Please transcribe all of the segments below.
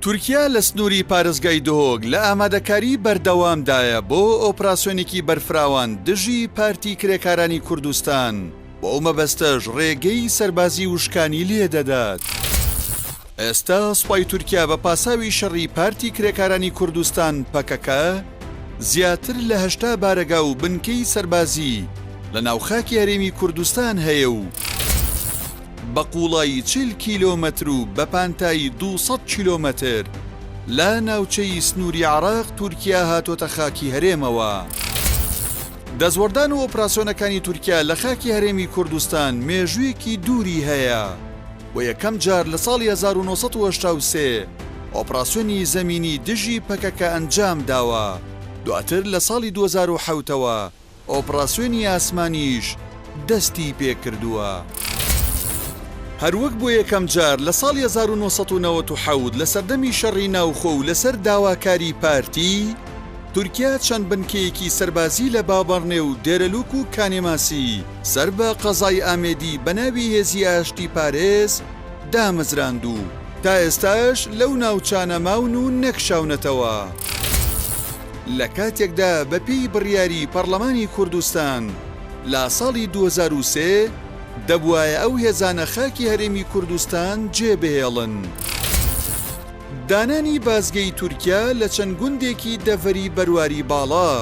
تورکیا لە سنووری پارێزگای دهۆک لە ئامادەکاری بەردەوامدایە بۆ ئۆپراسیۆنێکی بەرفراوان دژی پارتی کرێکارانی کوردستان بۆ ئەو مەبەستەش ڕێگەی سەربازی وشکانی لێدەدات. ئێستا سوپای تورکیا بە پاساوی شەڕی پارتی کرێکارانی کوردستان پەکەکە زیاتر لە 80 بارەگا و بنکەی سەربازی لە ناوخاکی هەرێمی کوردستان هەیە و بە قوڵایی 40 کیلۆمەتر و بە پانتایی 200 کیلۆمەتر لە ناوچەی سنووری عێراق تورکیا هاتۆتە خاکی هەرێمەوە. دەزوەردان و ئۆپراسیۆنەکانی تورکیا لە خاکی هەرێمی کوردستان مێژوویەکی دووری هەیە و یەکەم جار لە ساڵی 1983 ئۆپراسیۆنی زەمینی دژی پەکەکە ئەنجام داوە. دواتر لە ساڵی 2007ەوە ئۆپراسیۆنی ئاسمانیش دەستی پێکردووە. هەروەک بۆ یەکەم جار لە ساڵی 1997 لە سەردەمی شەڕی ناوخۆ و لەسەر داواکاری پارتی تورکیا چەند بنکەیەکی سەربازی لە بابەڕنێ و دێرەلوک و کانێماسی سەر بە قەزای ئامێدی بە ناوی هێزی ئاشتی پارێز دامەزراند و تا ئێستاش لەو ناوچانە ماون و نەکشاونەتەوە. لە کاتێکدا بەپێی بڕیاری پەرلەمانی کوردستان لە ساڵی 2003 دەبوایە ئەو هێزانە خاکی هەرێمی کوردستان جێبهێڵن. دانانی بازگەی تورکیا لە چەند گوندێکی دەڤەری بەرواری باڵا.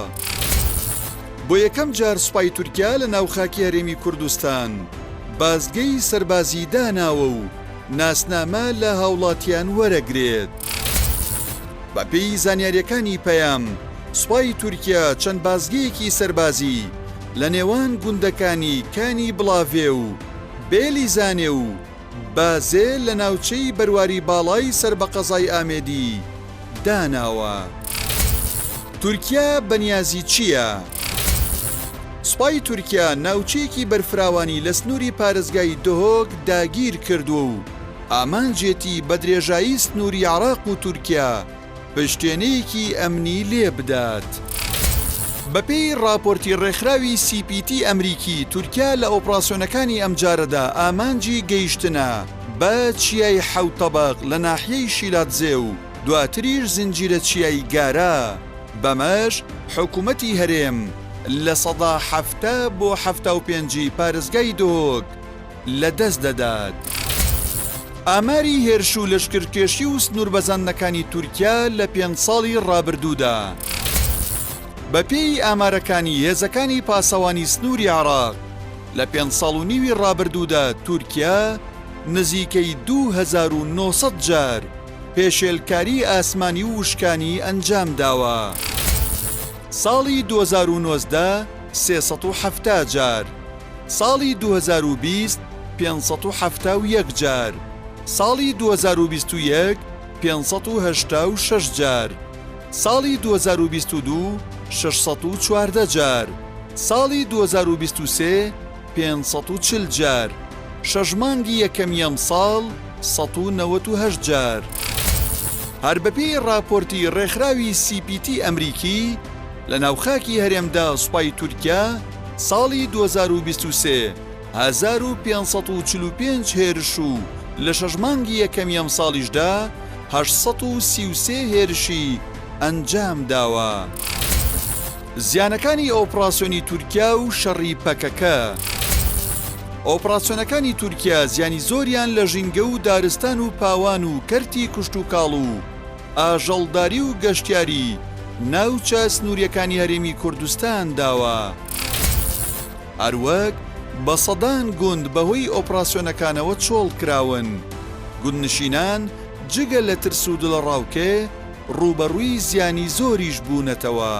بۆ یەکەم جار سوپای تورکیا لە ناوخاکی هەرێمی کوردستان بازگەی سەربازی داناوە و ناسنامە لە هاوڵاتیان وەرەگرێت. بەپێی زانیاریەکانی پەیام سوپای تورکیا چەند بازگەیەکی سەربازی لە نێوان گوندەکانی کانی بڵاوێ و بێلیزانێ و بازێ لە ناوچەی بەرواری باڵای سەر بە قەزای ئامێدی داناوە. تورکیا بەنیازی چییە؟ سوپای تورکیا ناوچەیەکی بەرفراوانی لە سنووری پارێزگای دهۆک داگیر کردووە و ئامانجێتی بە درێژایی سنووری عێراق و تورکیا پشتێنەیەکی ئەمنی لێ بدات. بەپێی راپۆرتی ڕێکخراوی CPT ئەمریکی تورکیا لە ئۆپراسیۆنەکانی ئەمجارەدا ئامانجی گەیشتنە بە چیای حەوت تەبەق لە ناحیەی شیلاتزێ و دواتریش زنجیرە چیای گارە. بەمەش حکوومەتی هەرێم لە سەدا 70 بۆ 75 پارێزگای دهۆک لە دەست دەدات. ئاماری هێرش و لەشکرکێشی و سنووربەزاندنەکانی تورکیا لە 5 ساڵی ڕابردوودا بەپێی ئامارەکانی هێزەکانی پاسەوانی سنووری عێراق لە 5 ساڵ و نیوی ڕابردوودا تورکیا نزیکەی 2900 جار پێشێلکاری ئاسمانی و وشکانی ئەنجام داوە. ساڵی 2019 370 جار، ساڵی 2020 571 جار، ساڵی 2021 586 جار، ساڵی 2022 614 جار، ساڵی 2023 540 جار، شەژمانگی یەکەمیەم ساڵ 198 جار. هەر بەپێی راپۆرتی ڕێکخراوی CPT ئەمریکی لە ناوخاکی هەرێمدا سوپای تورکیا ساڵی 2023 1545 هێرش و لە شەژمانگی یەکەمیەم ساڵیشدا 833 هێرشی ئەنجام داوە. زیانەکانی ئۆپراسیۆنی تورکیا و شەڕی پەکەکە. ئۆپراسیۆنەکانی تورکیا زیانی زۆریان لە ژینگە و دارستان و پاوان و کەرتی کوشت و کاڵ و ئاژەڵداری و گەشتیاری ناوچە سنووریەکانی هەرێمی کوردستان داوە. هەروەک بە سەدان گوند بەهۆی ئۆپراسیۆنەکانەوە چۆڵ کراون. گوندنشینان جگە لە ترس و دڵڕاوکێ ڕوبەڕووی زیانی زۆریش بوونەتەوە.